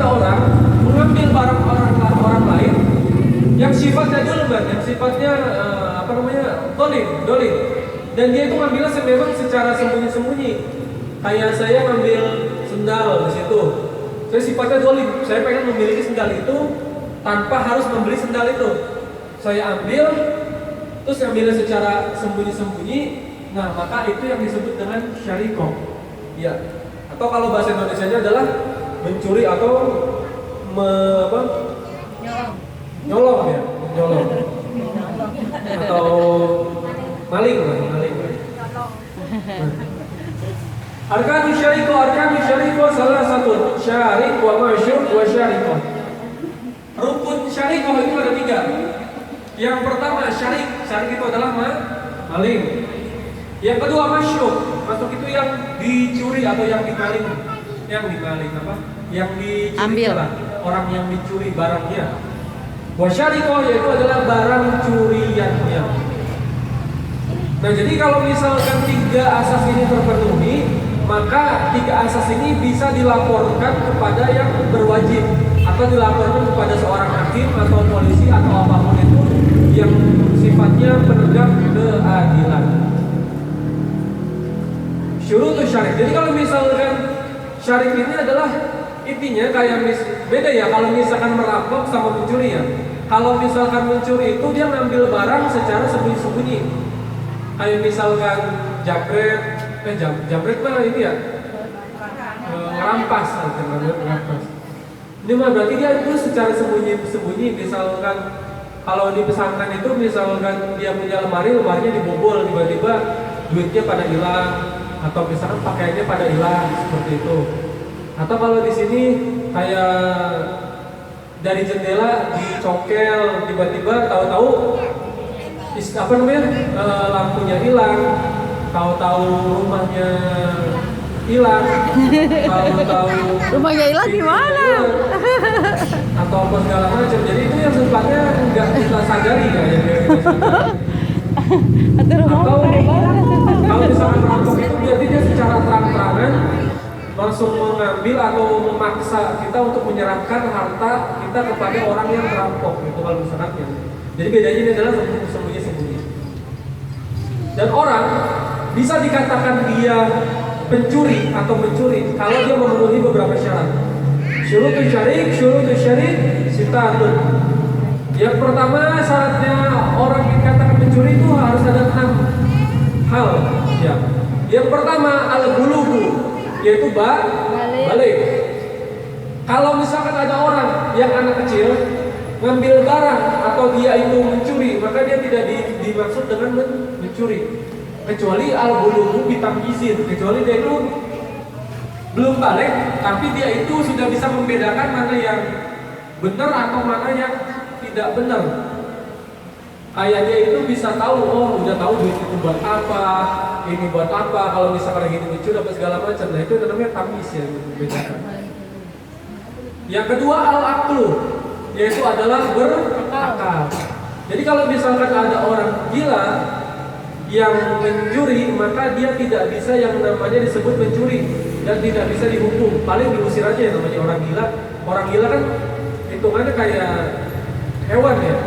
ada orang mengambil barang orang lain yang sifatnya dulman, yang sifatnya dolim, dan dia itu ngambilnya memang secara sembunyi-sembunyi. Kayak saya ngambil sendal di situ, saya sifatnya dolim, saya pengen memiliki sendal itu tanpa harus membeli sendal itu. Saya ambil, terus ambilnya secara sembunyi-sembunyi. Nah, maka itu yang disebut dengan syarikoh. Ya. Atau kalau bahasa Indonesianya adalah mencuri atau nyolong ya, nyolong. Atau maling. Arkanu syarikoh salah satu syarik wa masyur wa syarikoh. Rukun syarikoh itu ada 3. Yang pertama syarik itu adalah maling. Yang kedua masyuk itu yang dicuri atau yang dimaling. Yang dicuri orang yang dicuri barangnya. Wasyarikoh yaitu adalah barang curiannya. Nah, jadi kalau misalkan 3 asas ini terpenuhi, maka 3 asas ini bisa dilaporkan kepada yang berwajib atau dilaporkan kepada seorang hakim atau polisi atau apapun itu yang sifatnya penegak keadilan. Syurutus syarik. Jadi kalau misalkan syarik ini adalah intinya kayak beda ya kalau misalkan merampok sama mencuri ya. Kalau misalkan mencuri itu dia ngambil barang secara sembunyi-sembunyi. Kayak misalkan jambret mah ini ya ngerampas. Ini mah berarti dia itu secara sembunyi-sembunyi. Misalkan kalau di pesantren itu misalkan dia punya lemarinya dibobol, tiba-tiba duitnya pada hilang, atau misalkan pakaiannya pada hilang seperti itu. Atau kalau di sini kayak dari jendela dicokel, tiba-tiba tahu-tahu lampunya hilang, tahu-tahu rumahnya hilang, tahu-tahu rumahnya hilang gimana? Atau apa segala macam. Jadi itu yang sifatnya nggak kita sadari ya, yang kita sadari. Atau kalau misalkan merampok itu berarti dia secara terang-terangan langsung mengambil atau memaksa kita untuk menyerahkan harta kita kepada orang yang merampok itu kalau misalkan ya. Jadi bedanya ini adalah sembunyi-sembunyi. Dan orang bisa dikatakan dia pencuri atau mencuri kalau dia memenuhi beberapa syarat. Syurutus syarik sitatun. Yang pertama syaratnya orang dikatakan pencuri itu harus ada 6 hal ya. Yang pertama al-bulugu, yaitu balik. Kalau misalkan ada orang yang anak kecil ngambil barang atau dia itu mencuri, maka dia tidak dimaksud dengan mencuri. Kecuali al-bulugu bitamyizin, kecuali dia itu belum balik, tapi dia itu sudah bisa membedakan mana yang benar atau mana yang tidak benar. Kayak dia itu bisa tahu, oh udah tahu duit itu buat apa, ini buat apa, kalau misalkan lagi mencuri apa segala macam. Nah itu namanya tamyiz ya, membedakan. Yang kedua al-aqlu, yaitu adalah berakal. Jadi kalau misalkan ada orang gila yang mencuri, maka dia tidak bisa yang namanya disebut mencuri dan tidak bisa dihukum, paling diusir aja yang namanya orang gila. Orang gila kan hitungannya kayak hewan ya,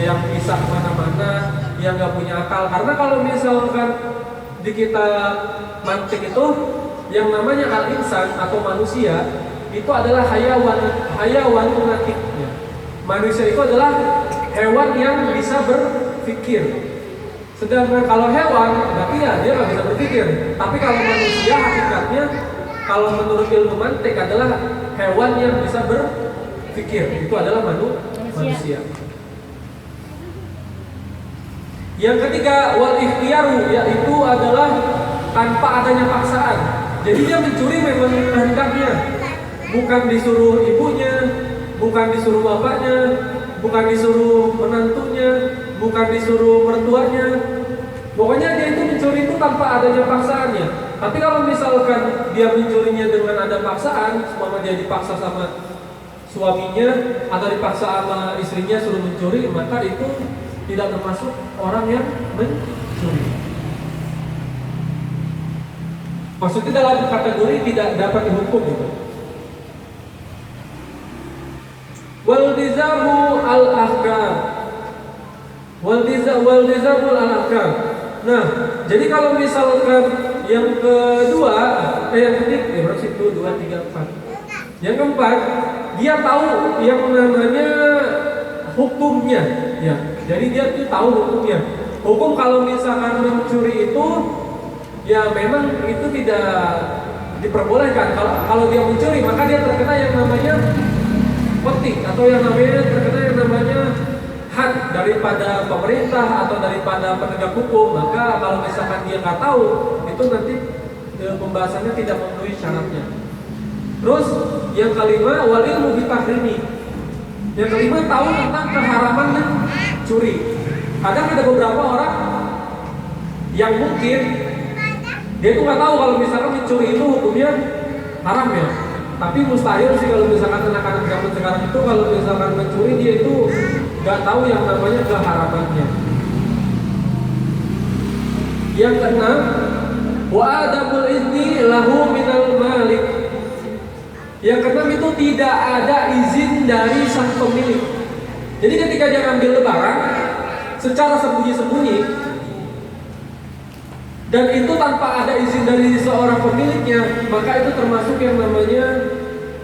yang bisa kemana-mana, yang nggak punya akal. Karena kalau misalkan di kita mantik itu yang namanya al-insan atau manusia itu adalah hayawan natik. Manusia itu adalah hewan yang bisa berpikir. Sedangkan kalau hewan, berarti ya dia nggak bisa berpikir. Tapi kalau manusia hakikatnya, kalau menurut ilmu mantik adalah hewan yang bisa berpikir. Itu adalah manusia. Yang ketiga wal ikhtiyaru, yaitu adalah tanpa adanya paksaan. Jadi dia mencuri memang kehendaknya, bukan disuruh ibunya, bukan disuruh bapaknya, bukan disuruh menantunya, bukan disuruh mertuanya. Pokoknya dia itu mencuri itu tanpa adanya paksaannya. Tapi kalau misalkan dia mencurinya dengan ada paksaan, semua dia dipaksa sama suaminya atau dipaksa sama istrinya suruh mencuri, maka itu tidak termasuk orang yang mencuri. Maksudnya dalam kategori tidak dapat dihukum gitu. Waltizamu al-ahkam. Waltizamul al-ahkam. Nah, jadi kalau misalkan yang kedua, yang ketiga, berapa sih? 2, 3, 4. Yang keempat, dia tahu yang namanya hukumnya, ya. Jadi dia tuh tahu hukumnya. Hukum kalau misalkan mencuri itu, ya memang itu tidak diperbolehkan. Kalau dia mencuri, maka dia terkena yang namanya petik atau yang namanya had daripada pemerintah atau daripada penegak hukum. Maka kalau misalkan dia nggak tahu, itu nanti pembahasannya tidak memenuhi syaratnya. Terus yang kelima, walil mubitahrimi. Yang kelima, tahu tentang keharaman mencuri. Kadang ada beberapa orang yang mungkin dia tuh nggak tahu kalau misalkan mencuri itu hukumnya haram ya. Tapi mustahil sih kalau misalkan anak-anak zaman sekarang itu kalau misalkan mencuri dia itu nggak tahu yang namanya keharamannya. Yang keenam, wa adabul izni lahu minal malik. Yang keenam itu tidak ada izin dari sang pemilik. Jadi ketika dia ngambil barang secara sembunyi-sembunyi dan itu tanpa ada izin dari seorang pemiliknya, maka itu termasuk yang namanya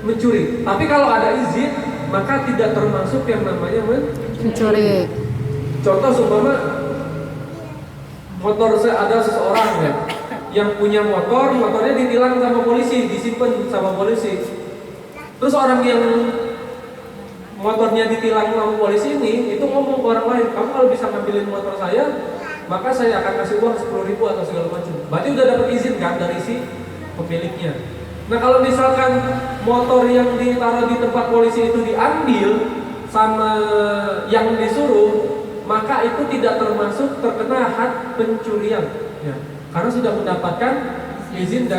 mencuri. Tapi kalau ada izin, maka tidak termasuk yang namanya Mencuri. Contoh seumpama motor ada seseorang ya yang punya motornya ditilang sama polisi, disimpan sama polisi. Terus orang yang motornya ditilang sama polisi ini itu ngomong ke orang lain, kamu kalau bisa ngambilin motor saya, maka saya akan kasih uang 10.000 atau segala macam. Berarti udah dapat izin kan dari si pemiliknya. Nah kalau misalkan motor yang ditaruh di tempat polisi itu diambil sama yang disuruh, maka itu tidak termasuk terkena had pencurian, ya. Karena sudah mendapatkan izin dari